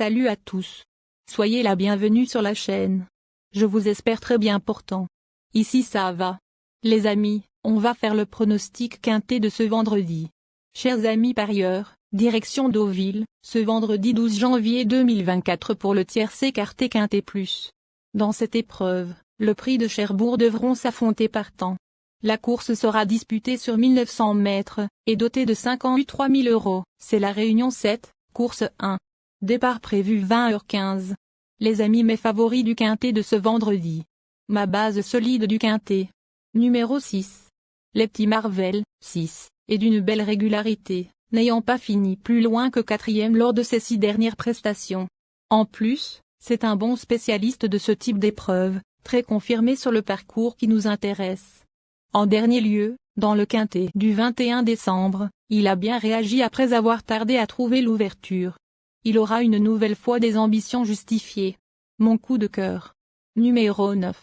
Salut à tous. Soyez la bienvenue sur la chaîne. Je vous espère très bien portant. Ici ça va. Les amis, on va faire le pronostic quintet de ce vendredi. Chers amis parieurs, direction Deauville, ce vendredi 12 janvier 2024 pour le tiercé écarté quintet plus. Dans cette épreuve, le prix de Cherbourg devront s'affronter par temps. La course sera disputée sur 1900 mètres, et dotée de 53 000 €. C'est la Réunion 7, course 1. Départ prévu 20h15. Les amis mes favoris du quintet de ce vendredi. Ma base solide du quintet. Numéro 6. Les petits Marvel, 6, et d'une belle régularité, n'ayant pas fini plus loin que 4e lors de ses 6 dernières prestations. En plus, c'est un bon spécialiste de ce type d'épreuve, très confirmé sur le parcours qui nous intéresse. En dernier lieu, dans le quintet du 21 décembre, il a bien réagi après avoir tardé à trouver l'ouverture. Il aura une nouvelle fois des ambitions justifiées. Mon coup de cœur. Numéro 9.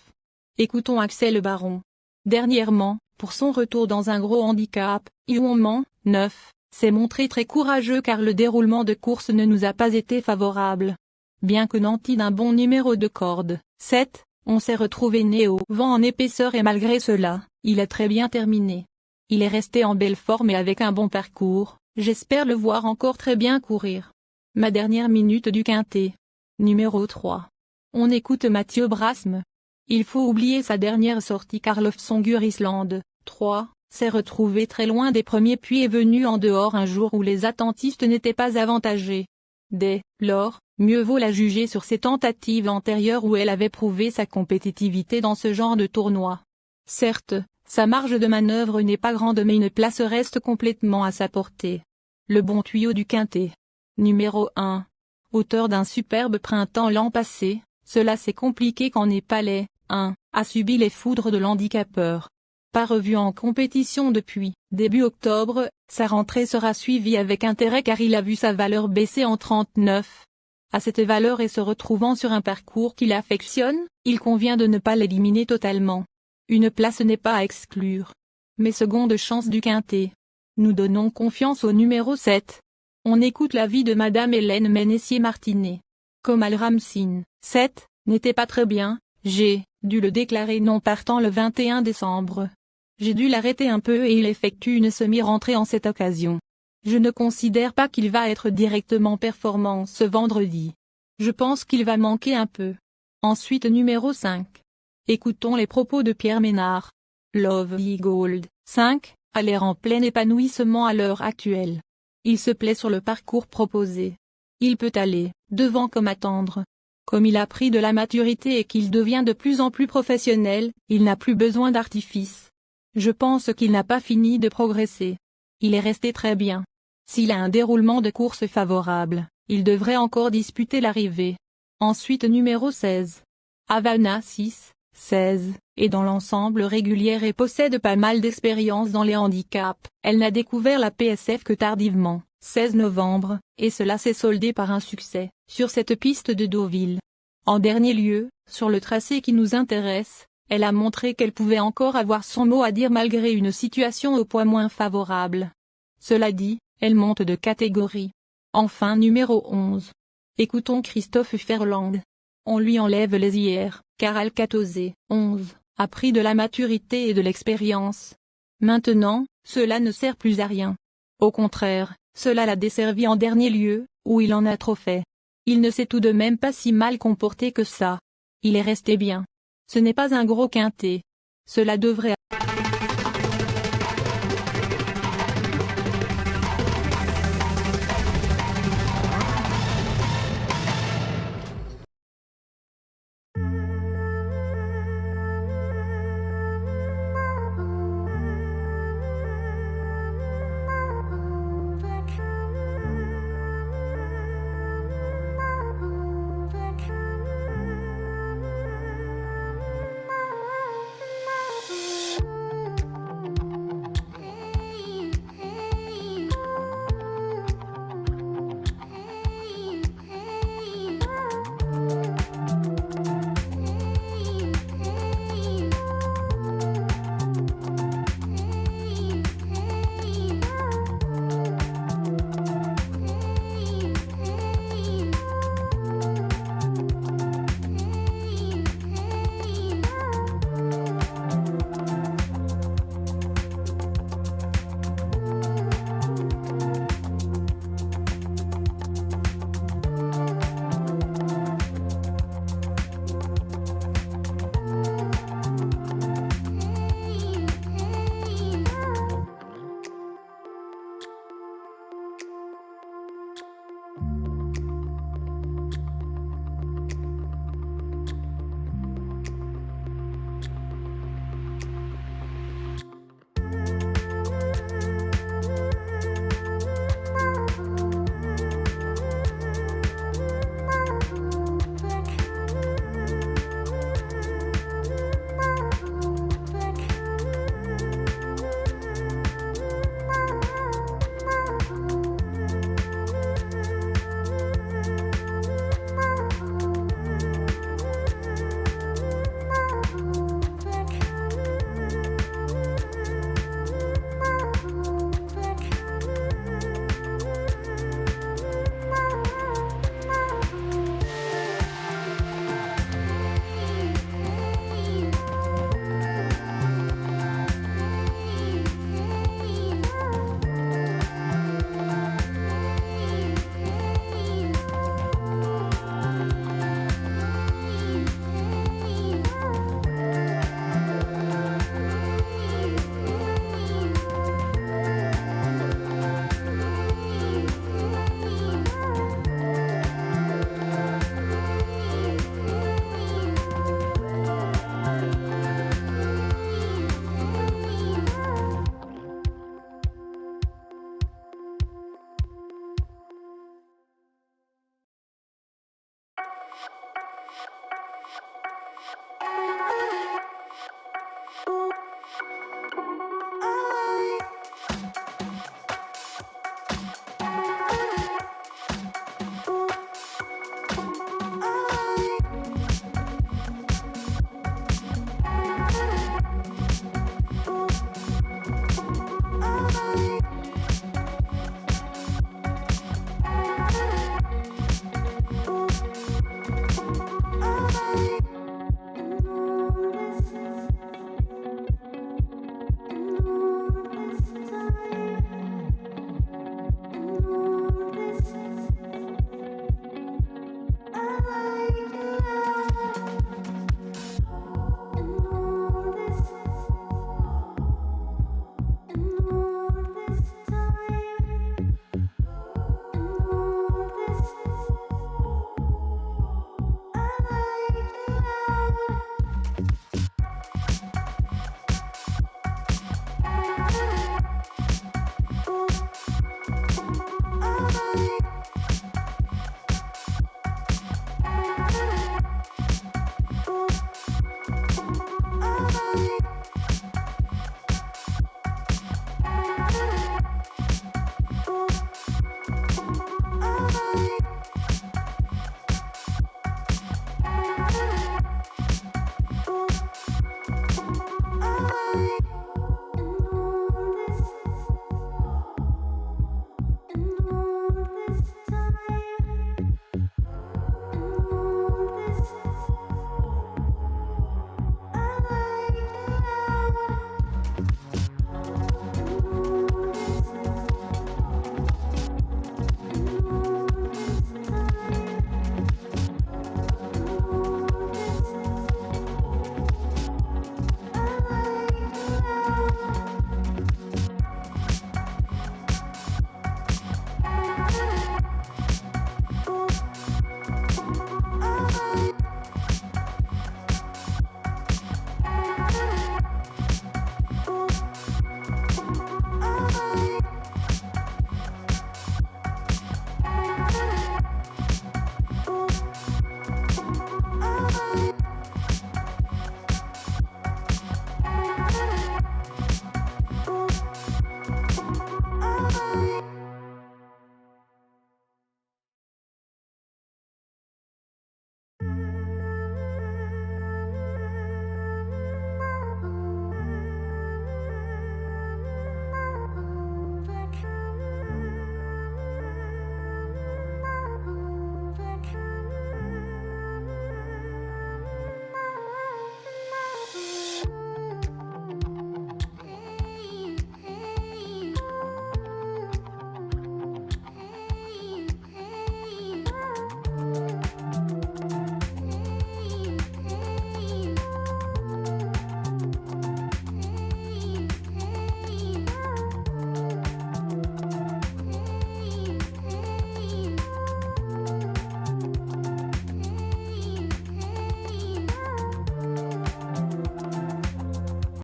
Écoutons Axel Baron. Dernièrement, pour son retour dans un gros handicap, Iouman, 9, s'est montré très courageux car le déroulement de course ne nous a pas été favorable. Bien que nanti d'un bon numéro de corde, 7, on s'est retrouvé né au vent en épaisseur et malgré cela, il a très bien terminé. Il est resté en belle forme et avec un bon parcours, j'espère le voir encore très bien courir. Ma dernière minute du quintet. Numéro 3. On écoute Mathieu Brasme. Il faut oublier sa dernière sortie car Lofsongur Island, 3, s'est retrouvé très loin des premiers puis est venu en dehors un jour où les attentistes n'étaient pas avantagés. Dès lors, mieux vaut la juger sur ses tentatives antérieures où elle avait prouvé sa compétitivité dans ce genre de tournoi. Certes, sa marge de manœuvre n'est pas grande mais une place reste complètement à sa portée. Le bon tuyau du quintet. Numéro 1. Auteur d'un superbe printemps l'an passé, cela s'est compliqué quand Népalais, 1, a subi les foudres de l'handicapeur. Pas revu en compétition depuis début octobre, sa rentrée sera suivie avec intérêt car il a vu sa valeur baisser en 39. À cette valeur et se retrouvant sur un parcours qu'il affectionne, il convient de ne pas l'éliminer totalement. Une place n'est pas à exclure. Mais seconde chance du quintet. Nous donnons confiance au numéro 7. On écoute l'avis de Madame Hélène Ménessier-Martinet. Comme Al-Ramsin, 7, n'était pas très bien, j'ai dû le déclarer non partant le 21 décembre. J'ai dû l'arrêter un peu et il effectue une semi-rentrée en cette occasion. Je ne considère pas qu'il va être directement performant ce vendredi. Je pense qu'il va manquer un peu. Ensuite numéro 5. Écoutons les propos de Pierre Ménard. Lovely Gold, 5, a l'air en plein épanouissement à l'heure actuelle. Il se plaît sur le parcours proposé. Il peut aller devant comme attendre. Comme il a pris de la maturité et qu'il devient de plus en plus professionnel, il n'a plus besoin d'artifice. Je pense qu'il n'a pas fini de progresser. Il est resté très bien. S'il a un déroulement de course favorable, il devrait encore disputer l'arrivée. Ensuite numéro 16. Havana 6, 16, est dans l'ensemble régulière et possède pas mal d'expérience dans les handicaps. Elle n'a découvert la PSF que tardivement, 16 novembre, et cela s'est soldé par un succès, sur cette piste de Deauville. En dernier lieu, sur le tracé qui nous intéresse, elle a montré qu'elle pouvait encore avoir son mot à dire malgré une situation au point moins favorable. Cela dit, elle monte de catégorie. Enfin numéro 11. Écoutons Christophe Ferland. On lui enlève les hier, car Alcatosé, 11, a pris de la maturité et de l'expérience. Maintenant, cela ne sert plus à rien. Au contraire, cela l'a desservi en dernier lieu, où il en a trop fait. Il ne s'est tout de même pas si mal comporté que ça. Il est resté bien. Ce n'est pas un gros quintet. Cela devrait